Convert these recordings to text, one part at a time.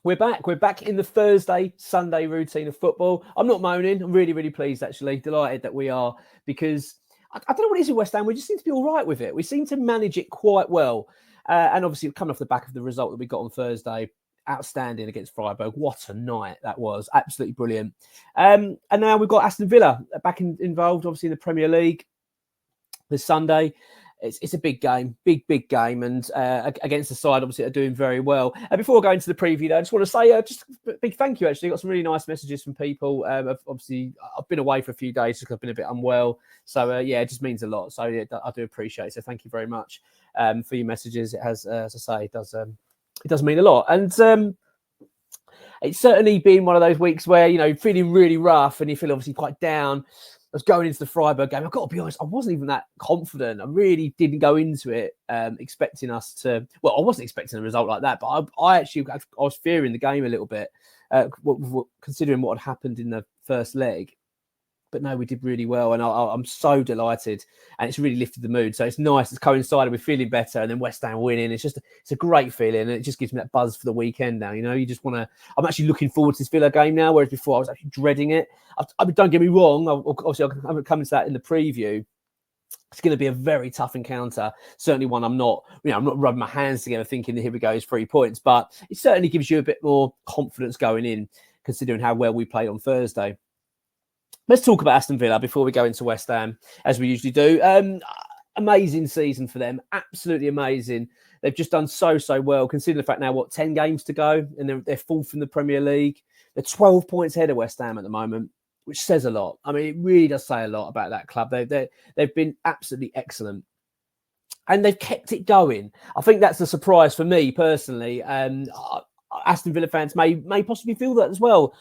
We're back. We're back in the Thursday, Sunday routine of football. I'm not moaning. I'm really, really pleased, actually. Delighted that we are, because I don't know what it is with West Ham. We just seem to be all right with it. We seem to manage it quite well. And obviously, coming off the back of the result that we got on Thursday, outstanding against Freiburg. What a night that was. Absolutely brilliant. And now we've got Aston Villa back involved, obviously, in the Premier League this Sunday. It's a big game, big game, and against the side, obviously, are doing very well. And before I go into the preview, though, I just want to say just a big thank you, actually. Got some really nice messages from people. Obviously, I've been away for a few days because I've been a bit unwell. So, it just means a lot. So, I do appreciate it. So, thank you very much for your messages. It has, as I say, it does mean a lot. And it's certainly been one of those weeks where, feeling really rough and you feel obviously quite down. I was going into the Freiburg game. I've got to be honest, I wasn't even that confident. I really didn't go into it expecting us to... Well, I wasn't expecting a result like that, but I was fearing the game a little bit, considering what had happened in the first leg. But no, we did really well, and I'm so delighted, and it's really lifted the mood. So it's nice. It's coincided with feeling better, and then West Ham winning. It's a great feeling, and it just gives me that buzz for the weekend now. You just want to. I'm actually looking forward to this Villa game now, whereas before I was actually dreading it. Don't get me wrong. Obviously, I'm coming to that in the preview. It's going to be a very tough encounter. Certainly one I'm not rubbing my hands together thinking that here we go, it's 3 points. But it certainly gives you a bit more confidence going in, considering how well we played on Thursday. Let's talk about Aston Villa before we go into West Ham, as we usually do. Amazing season for them. Absolutely amazing. They've just done so well, considering the fact now, 10 games to go, and they're fourth in the Premier League. They're 12 points ahead of West Ham at the moment, which says a lot. I mean, it really does say a lot about that club. They've been absolutely excellent. And they've kept it going. I think that's a surprise for me, personally. Aston Villa fans may possibly feel that as well.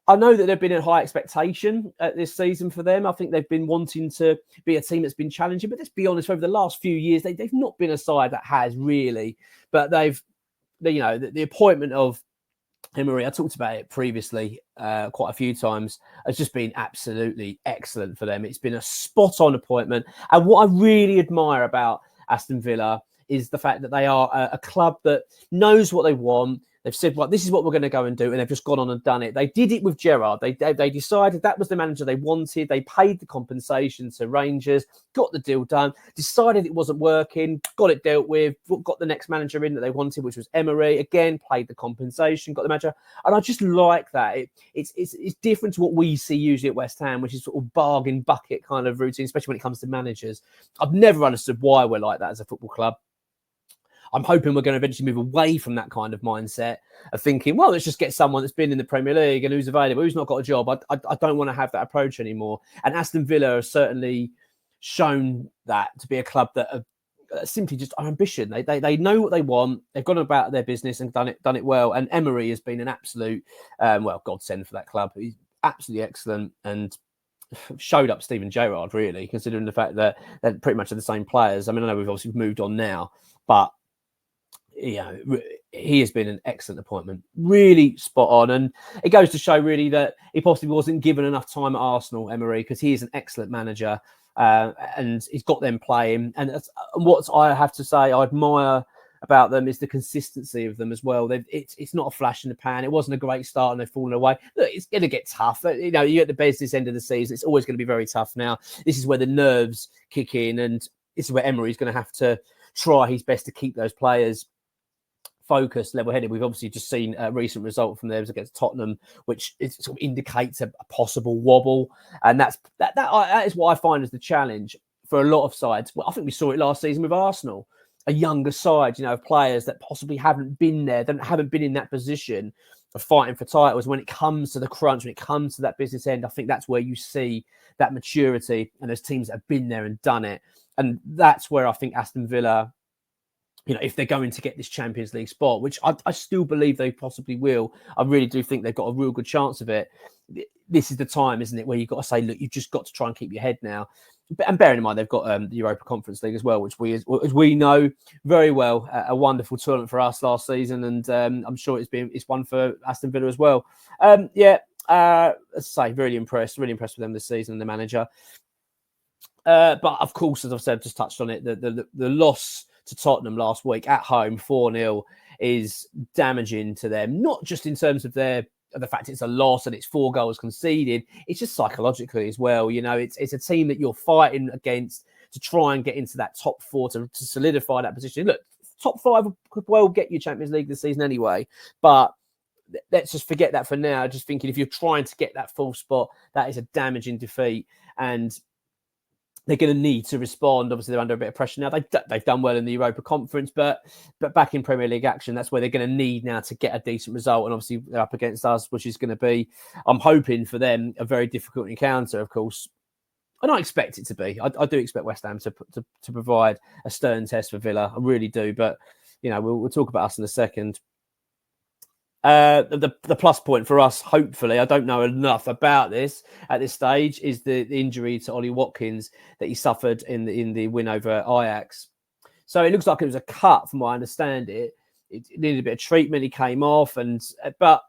I know that there've been a high expectation this season for them. I think they've been wanting to be a team that's been challenging. But let's be honest, over the last few years, they've not been a side that has really. But the appointment of Emery, I talked about it previously quite a few times, has just been absolutely excellent for them. It's been a spot-on appointment. And what I really admire about Aston Villa is the fact that they are a club that knows what they want. They've said, well, this is what we're going to go and do. And they've just gone on and done it. They did it with Gerrard. They decided that was the manager they wanted. They paid the compensation to Rangers, got the deal done, decided it wasn't working, got it dealt with, got the next manager in that they wanted, which was Emery. Again, paid the compensation, got the manager. And I just like that. It's different to what we see usually at West Ham, which is sort of bargain bucket kind of routine, especially when it comes to managers. I've never understood why we're like that as a football club. I'm hoping we're going to eventually move away from that kind of mindset of thinking, well, let's just get someone that's been in the Premier League and who's available, who's not got a job. I don't want to have that approach anymore. And Aston Villa has certainly shown that to be a club that are simply just our ambition. They know what they want. They've gone about their business and done it well. And Emery has been an absolute, godsend for that club. He's absolutely excellent and showed up Steven Gerrard, really, considering the fact that they're pretty much the same players. I mean, I know we've obviously moved on now, but he has been an excellent appointment, really spot on. And it goes to show really that he possibly wasn't given enough time at Arsenal, Emery, because he is an excellent manager and he's got them playing. And what I have to say I admire about them is the consistency of them as well. It's not a flash in the pan. It wasn't a great start and they've fallen away. Look, it's going to get tough. You're at the business end of the season. It's always going to be very tough now. This is where the nerves kick in, and this is where Emery's going to have to try his best to keep those players focused, level-headed. We've obviously just seen a recent result from theirs against Tottenham, which sort of indicates a possible wobble, and that is what I find as the challenge for a lot of sides. Well, I think we saw it last season with Arsenal, a younger side, of players that possibly haven't been there, haven't been in that position of fighting for titles. When it comes to the crunch, when it comes to that business end, I think that's where you see that maturity, and there's teams that have been there and done it, and that's where I think Aston Villa, if they're going to get this Champions League spot, which I still believe they possibly will, I really do think they've got a real good chance of it. This is the time, isn't it, where you've got to say, look, you've just got to try and keep your head now. And bearing in mind, they've got the Europa Conference League as well, which as we know very well, a wonderful tournament for us last season. And I'm sure it's one for Aston Villa as well. As I say, really impressed with them this season and the manager. But of course, as I've said, just touched on it, the loss to Tottenham last week at home, 4-0. is damaging to them, not just in terms of the fact it's a loss and it's 4 goals conceded. It's just psychologically as well. You know, it's a team that you're fighting against to try and get into that top 4 to solidify that position. Look, top 5 could well get you Champions League this season anyway, but let's just forget that for now. Just thinking if you're trying to get that full spot, that is a damaging defeat, and they're going to need to respond. Obviously, they're under a bit of pressure now. They've done well in the Europa Conference, but back in Premier League action, that's where they're going to need now to get a decent result. And obviously, they're up against us, which is going to be, I'm hoping for them, a very difficult encounter, of course. And I expect it to be. I do expect West Ham to provide a stern test for Villa. I really do. But, you know, we'll talk about us in a second. The plus point for us, hopefully, I don't know enough about this at this stage, is the injury to Ollie Watkins that he suffered in the win over Ajax. So it looks like it was a cut, from what I understand it. It needed a bit of treatment. He came off, but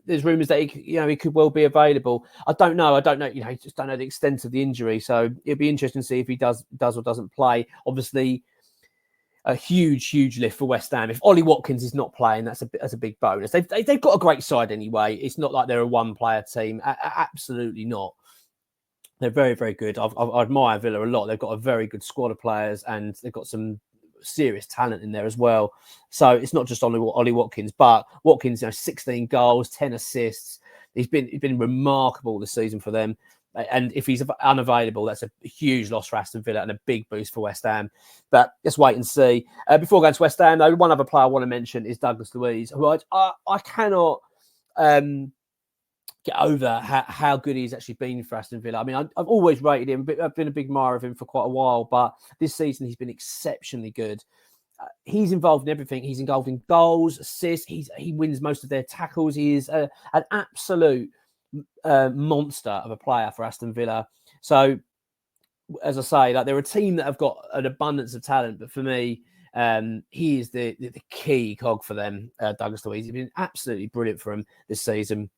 there's rumours that he could well be available. I don't know. You know, just don't know the extent of the injury. So it'll be interesting to see if he does or doesn't play. Obviously, a huge lift for West Ham. If Ollie Watkins is not playing, that's a big bonus. They've got a great side anyway. It's not like they're a one-player team. Absolutely not. They're very, very good. I admire Villa a lot. They've got a very good squad of players, and they've got some serious talent in there as well. So it's not just Ollie Watkins, but Watkins, 16 goals, 10 assists. He's been remarkable this season for them. And if he's unavailable, that's a huge loss for Aston Villa and a big boost for West Ham. But let's wait and see. Before going to West Ham, though, one other player I want to mention is Douglas Luiz, who I cannot get over how good he's actually been for Aston Villa. I mean, I've always rated him. I've been a big admirer of him for quite a while, but this season he's been exceptionally good. He's involved in everything. He's involved in goals, assists. He wins most of their tackles. He is an absolute monster of a player for Aston Villa. So, as I say, like, they're a team that have got an abundance of talent, but for me, he is the key cog for them. Douglas Luiz, he's been absolutely brilliant for him this season.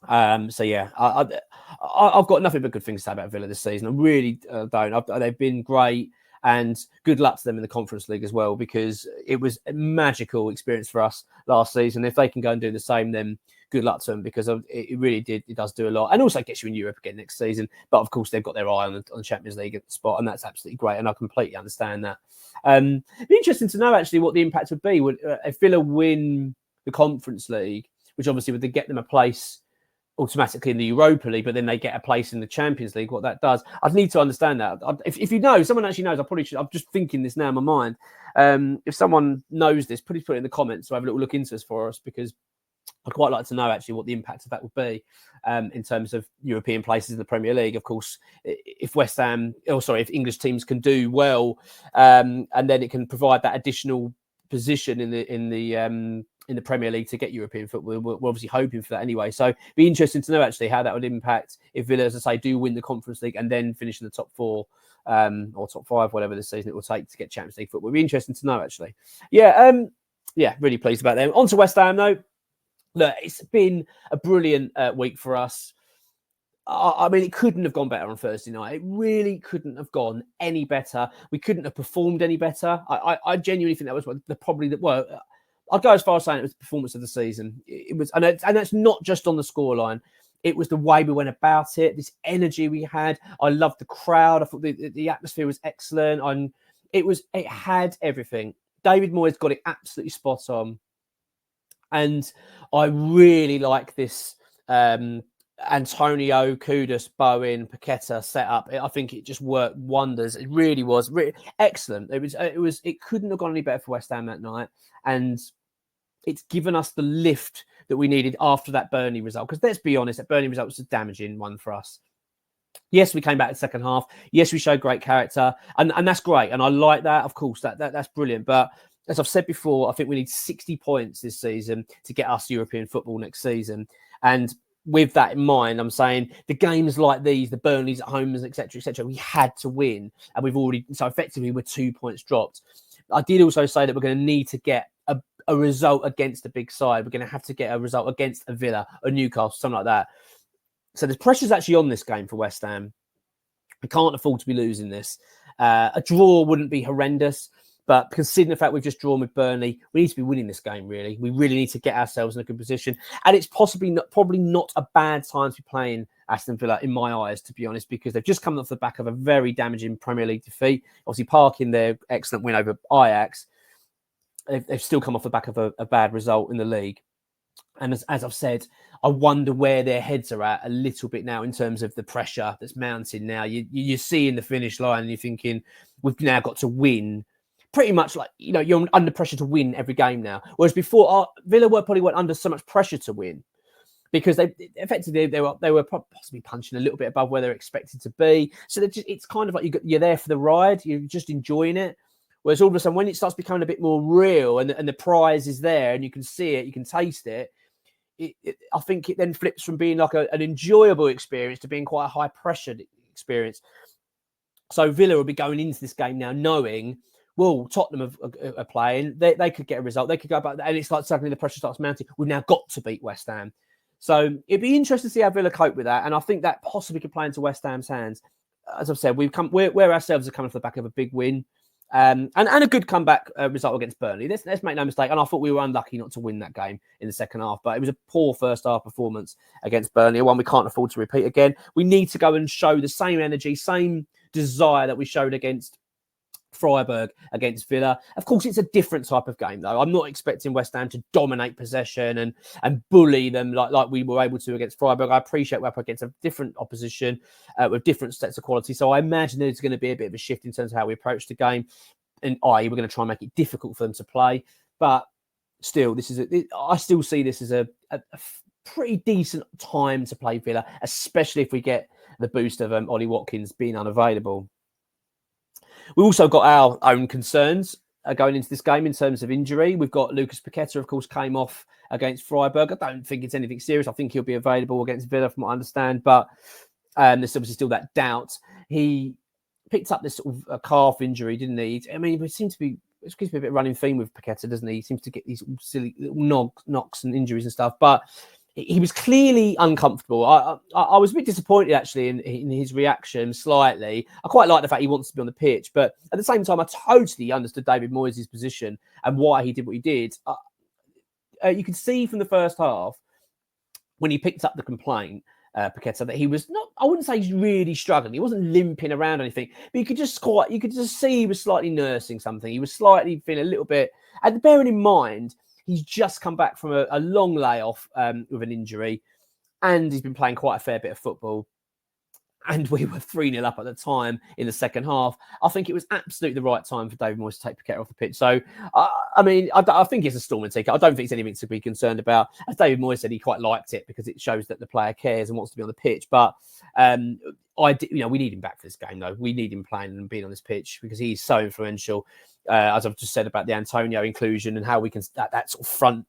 So yeah, I've got nothing but good things to say about Villa this season. I really don't. They've been great, and good luck to them in the Conference League as well, because it was a magical experience for us last season. If they can go and do the same, then good luck to them, because it really does do a lot, and also gets you in Europe again next season. But of course, they've got their eye on the Champions League spot, and that's absolutely great, and I completely understand that. It'd be interesting to know actually what the impact would be if Villa win the Conference League, which obviously would get them a place automatically in the Europa League, but then they get a place in the Champions League. What that does, I'd need to understand that. If you know, someone actually knows, I probably should. I'm just thinking this now in my mind. If someone knows this, please put it in the comments so I have a little look into this for us, because I'd quite like to know actually what the impact of that would be in terms of European places in the Premier League. Of course, if if English teams can do well, and then it can provide that additional position in the Premier League to get European football. We're obviously hoping for that anyway. So it'd be interesting to know actually how that would impact if Villa, as I say, do win the Conference League and then finish in the top 4 or top 5, whatever this season it will take to get Champions League football. It'd be interesting to know actually. Yeah, really pleased about them. On to West Ham though. Look, it's been a brilliant week for us. I mean, it couldn't have gone better on Thursday night. It really couldn't have gone any better. We couldn't have performed any better. I genuinely think that was I'd go as far as saying it was the performance of the season. It was, and that's not just on the scoreline. It was the way we went about it, this energy we had. I loved the crowd. I thought the atmosphere was excellent. It had everything. David Moyes got it absolutely spot on. And I really like this Antonio, Kudus, Bowen, Paqueta setup. I think it just worked wonders. It really was excellent. It couldn't have gone any better for West Ham that night, and it's given us the lift that we needed after that Burnley result. Because let's be honest, that Burnley result was a damaging one for us. Yes, we came back in the second half. Yes, we showed great character, and that's great, and I like that. Of course, that's brilliant. But as I've said before, I think we need 60 points this season to get us European football next season. And with that in mind, I'm saying the games like these, the Burnleys at home, etc., we had to win. And so effectively we're 2 points dropped. I did also say that we're going to need to get a result against a big side. We're going to have to get a result against a Villa, a Newcastle, something like that. So the pressure's actually on this game for West Ham. We can't afford to be losing this. A draw wouldn't be horrendous, But considering the fact we've just drawn with Burnley, we need to be winning this game, really. We really need to get ourselves in a good position. And it's probably not a bad time to be playing Aston Villa, in my eyes, to be honest, because they've just come off the back of a very damaging Premier League defeat. Obviously, parking their excellent win over Ajax, they've still come off the back of a bad result in the league. And as I've said, I wonder where their heads are at a little bit now in terms of the pressure that's mounting now. You're seeing the finish line and you're thinking, we've now got to win. Pretty much like, you're under pressure to win every game now. Whereas before, Villa probably weren't under so much pressure to win because they were possibly punching a little bit above where they're expected to be. So it's kind of like you're there for the ride. You're just enjoying it. Whereas all of a sudden, when it starts becoming a bit more real and the prize is there and you can see it, you can taste it, I think it then flips from being like an enjoyable experience to being quite a high-pressured experience. So Villa will be going into this game now knowing, well, Tottenham are playing. They could get a result. They could go back. And it's like suddenly the pressure starts mounting. We've now got to beat West Ham. So it'd be interesting to see how Villa cope with that. And I think that possibly could play into West Ham's hands. As I've said, we're ourselves are coming off the back of a big win. And a good comeback result against Burnley. Let's make no mistake. And I thought we were unlucky not to win that game in the second half. But it was a poor first half performance against Burnley, one we can't afford to repeat again. We need to go and show the same energy, same desire that we showed against Freiburg against Villa. Of course, it's a different type of game, though. I'm not expecting West Ham to dominate possession and bully them like we were able to against Freiburg. I appreciate we're up against a different opposition with different sets of quality. So I imagine there's going to be a bit of a shift in terms of how we approach the game. And we're going to try and make it difficult for them to play. But still, I still see this as a pretty decent time to play Villa, especially if we get the boost of Ollie Watkins being unavailable. We also got our own concerns going into this game in terms of injury. We've got Lucas Paqueta, of course, came off against Freiburg. I don't think it's anything serious. I think he'll be available against Villa from what I understand, but there's obviously still that doubt. He picked up this sort of a calf injury, didn't he? I mean, it seems to be a bit running theme with Paqueta, doesn't he? He seems to get these silly little knocks and injuries and stuff, but he was clearly uncomfortable. I was a bit disappointed, actually, in his reaction slightly. I quite like the fact he wants to be on the pitch, but at the same time, I totally understood David Moyes' position and why he did what he did. You could see from the first half, when he picked up the complaint, Paqueta, that he was not, I wouldn't say he's really struggling. He wasn't limping around or anything, but you could just see he was slightly nursing something. He was slightly feeling a little bit, and bearing in mind, he's just come back from a long layoff with an injury, and he's been playing quite a fair bit of football. And we were 3-0 up at the time in the second half. I think it was absolutely the right time for David Moyes to take Paqueta off the pitch. So, I think it's a storming ticket. I don't think it's anything to be concerned about. As David Moyes said, he quite liked it because it shows that the player cares and wants to be on the pitch. But we need him back for this game, though. We need him playing and being on this pitch because he's so influential. As I've just said about the Antonio inclusion and how we can that sort of front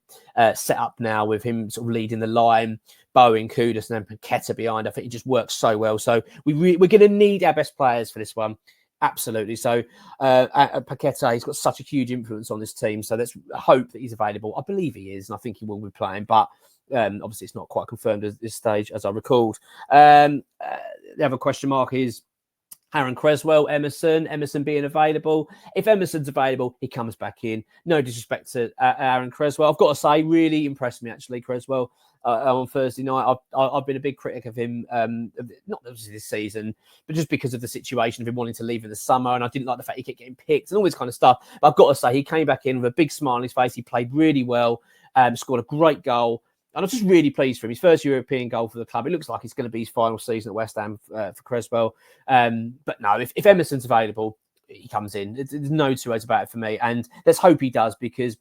set up now with him sort of leading the line, Bowen, Kudus, and then Paqueta behind. I think it just works so well. So we're going to need our best players for this one. Absolutely. So Paqueta, he's got such a huge influence on this team. So let's hope that he's available. I believe he is, and I think he will be playing. But obviously, it's not quite confirmed at this stage, as I recalled. The other question mark is Aaron Cresswell, Emerson being available. If Emerson's available, he comes back in. No disrespect to Aaron Cresswell. I've got to say, really impressed me, actually, Cresswell. On Thursday night, I've been a big critic of him, not obviously this season, but just because of the situation of him wanting to leave in the summer, and I didn't like the fact he kept getting picked and all this kind of stuff. But I've got to say, he came back in with a big smile on his face. He played really well, scored a great goal. And I'm just really pleased for him. His first European goal for the club. It looks like it's going to be his final season at West Ham for Cresswell. But no, if Emerson's available, he comes in. There's no two ways about it for me. And let's hope he does because,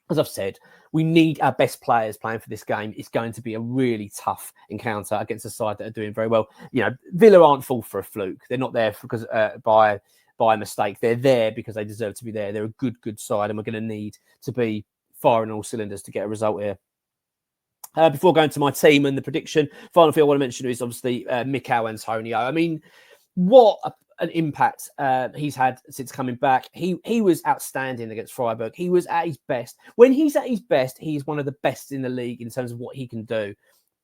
as I've said, we need our best players playing for this game. It's going to be a really tough encounter against a side that are doing very well. You know, Villa aren't full for a fluke. They're not there because by a mistake. They're there because they deserve to be there. They're a good side, and we're going to need to be firing all cylinders to get a result here. Before going to my team and the prediction, final thing I want to mention is obviously Mikel Antonio. I mean, what an impact he's had since coming back. He was outstanding against Freiburg. He was at his best. When he's at his best, he's one of the best in the league in terms of what he can do.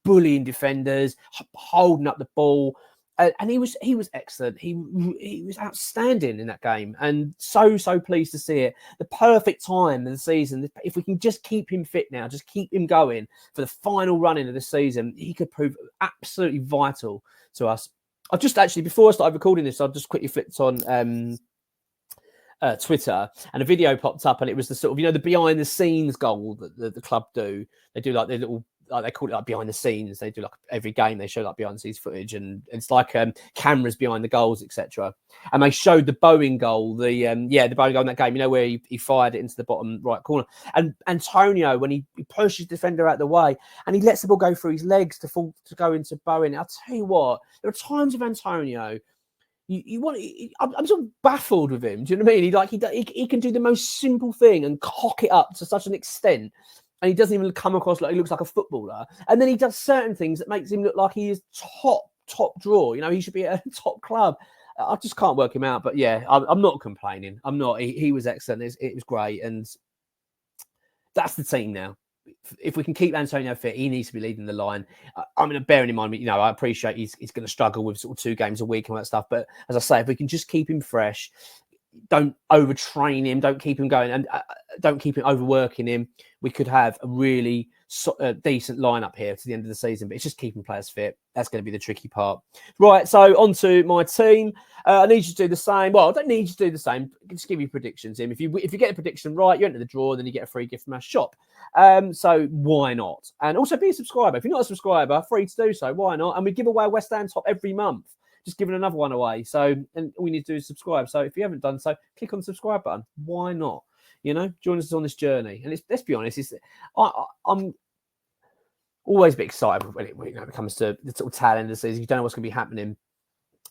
Bullying defenders, holding up the ball. And he was excellent. He was outstanding in that game, and so pleased to see it. The perfect time of the season. If we can just keep him fit now, just keep him going for the final running of the season, he could prove absolutely vital to us. I've just actually, before I started recording this, I just quickly flipped on Twitter, and a video popped up, and it was the sort of, the behind the scenes goal that the club do. They do like their little, like they call it like behind the scenes. They do like every game they show like behind the scenes footage, and it's like cameras behind the goals, etc. And they showed the Bowen goal, the Bowen goal in that game, where he fired it into the bottom right corner. And Antonio, when he pushes the defender out of the way and he lets the ball go through his legs to go into Bowen. I'll tell you what, there are times with Antonio. I'm sort of baffled with him. Do you know what I mean? He can do the most simple thing and cock it up to such an extent, and he doesn't even come across like he looks like a footballer. And then he does certain things that makes him look like he is top draw. He should be at a top club. I just can't work him out. But yeah, I'm not complaining. I'm not. He was excellent. It was great, and that's the team now. If we can keep Antonio fit, he needs to be leading the line. I mean, bearing in mind, I appreciate he's going to struggle with sort of 2 games a week and all that stuff. But as I say, if we can just keep him fresh, don't overtrain him, don't keep him going, and don't keep him overworking him, we could have a really decent lineup here to the end of the season. But it's just keeping players fit. That's going to be the tricky part. Right, so on to my team. I need you to do the same. Well, I don't need you to do the same. Just give you predictions, Tim. If you get a prediction right, you enter the draw, and then you get a free gift from our shop. So why not? And also be a subscriber. If you're not a subscriber, free to do so. Why not? And we give away a West Ham top every month. Just giving another one away. So, and all you need to do is subscribe. So if you haven't done so, click on the subscribe button. Why not? Join us on this journey. And let's be honest, I'm always a bit excited when it comes to the sort of tail end of the season. You don't know what's going to be happening.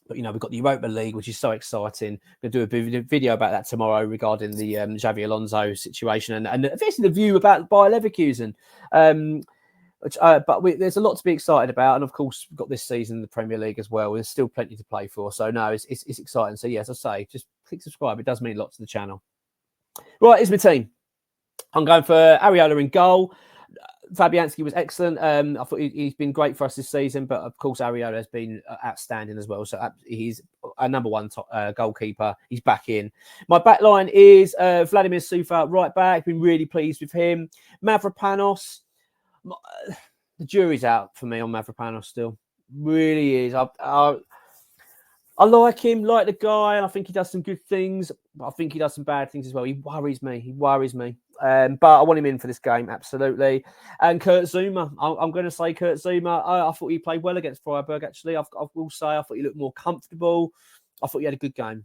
But, we've got the Europa League, which is so exciting. We're going to do a video about that tomorrow regarding the Xavi Alonso situation and basically the view about Bayer Leverkusen. But there's a lot to be excited about. And, of course, we've got this season in the Premier League as well. There's still plenty to play for. So, no, it's exciting. So, yeah, as I say, just click subscribe. It does mean a lot to the channel. Right, here's my team. I'm going for Areola in goal. Fabianski was excellent. I thought he's been great for us this season, but of course Areola has been outstanding as well. So he's a number one goalkeeper. He's back in. My back line is Vladimir Sufa, right back. Been really pleased with him. Mavropanos. The jury's out for me on Mavropanos still. Really is. I like him, like the guy, and I think he does some good things, but I think he does some bad things as well. He worries me. But I want him in for this game, absolutely. And Kurt Zouma, I'm going to say Kurt Zouma. I thought he played well against Freiburg, actually. I will say I thought he looked more comfortable. I thought he had a good game,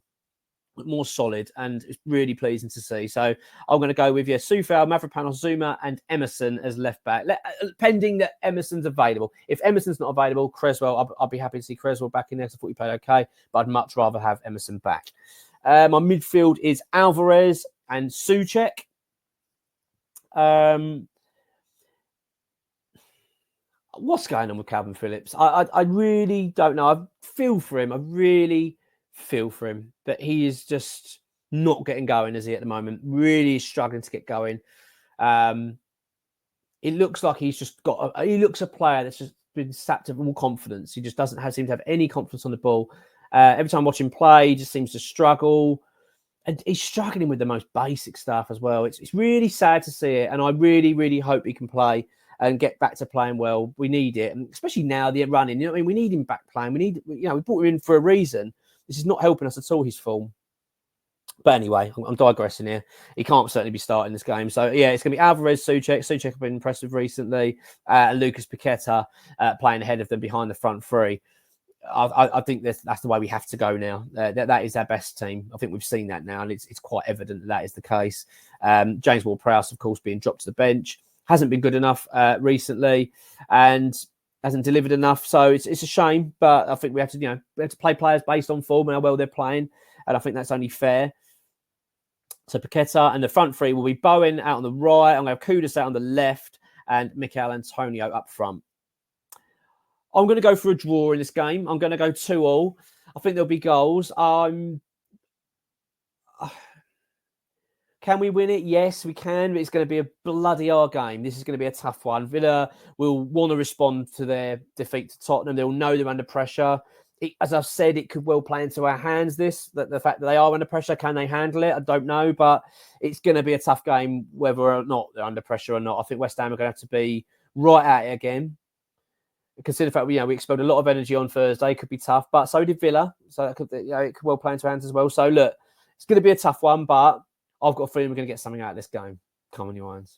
more solid, and it's really pleasing to see. So I'm going to go with Soufal, Mavropanos, Zouma, and Emerson as left back, pending that Emerson's available. If Emerson's not available, Creswell, I'll be happy to see Creswell back in there. I thought he played okay, but I'd much rather have Emerson back. My midfield is Alvarez and Souček. What's going on with Calvin Phillips? I really don't know. I feel for him. I really feel for him, but he is just not getting going, is he, at the moment? Really struggling to get going. It looks like he's just got he looks a player that's just been sapped of all confidence. He just doesn't seem to have any confidence on the ball. Every time I watch him play, he just seems to struggle. And he's struggling with the most basic stuff as well. It's really sad to see it. And I really, really hope he can play and get back to playing well. We need it. And especially now, the running. We need him back playing. We need, we brought him in for a reason. This is not helping us at all, his form. But anyway, I'm digressing here. He can't certainly be starting this game. So, yeah, it's going to be Alvarez, Souček. Souček has been impressive recently. And Lucas Paqueta playing ahead of them behind the front three. I think that's the way we have to go now. That is our best team. I think we've seen that now, and it's quite evident that is the case. James Ward-Prowse, of course, being dropped to the bench. Hasn't been good enough recently and hasn't delivered enough. So it's a shame, but I think we have to play players based on form and how well they're playing. And I think that's only fair. So Paqueta, and the front three will be Bowen out on the right. I'm going to have Kudus out on the left and Mikel Antonio up front. I'm going to go for a draw in this game. I'm going to go 2-2. I think there'll be goals. Can we win it? Yes, we can. But it's going to be a bloody hard game. This is going to be a tough one. Villa will want to respond to their defeat to Tottenham. They'll know they're under pressure. as I've said, it could well play into our hands. The fact that they are under pressure, can they handle it? I don't know, but it's going to be a tough game, whether or not they're under pressure or not. I think West Ham are going to have to be right at it again. Consider the fact we expelled a lot of energy on Thursday, could be tough, but so did Villa, so it could well play into hands as well. So look, it's going to be a tough one, but I've got a feeling we're going to get something out of this game. Come on, you irons.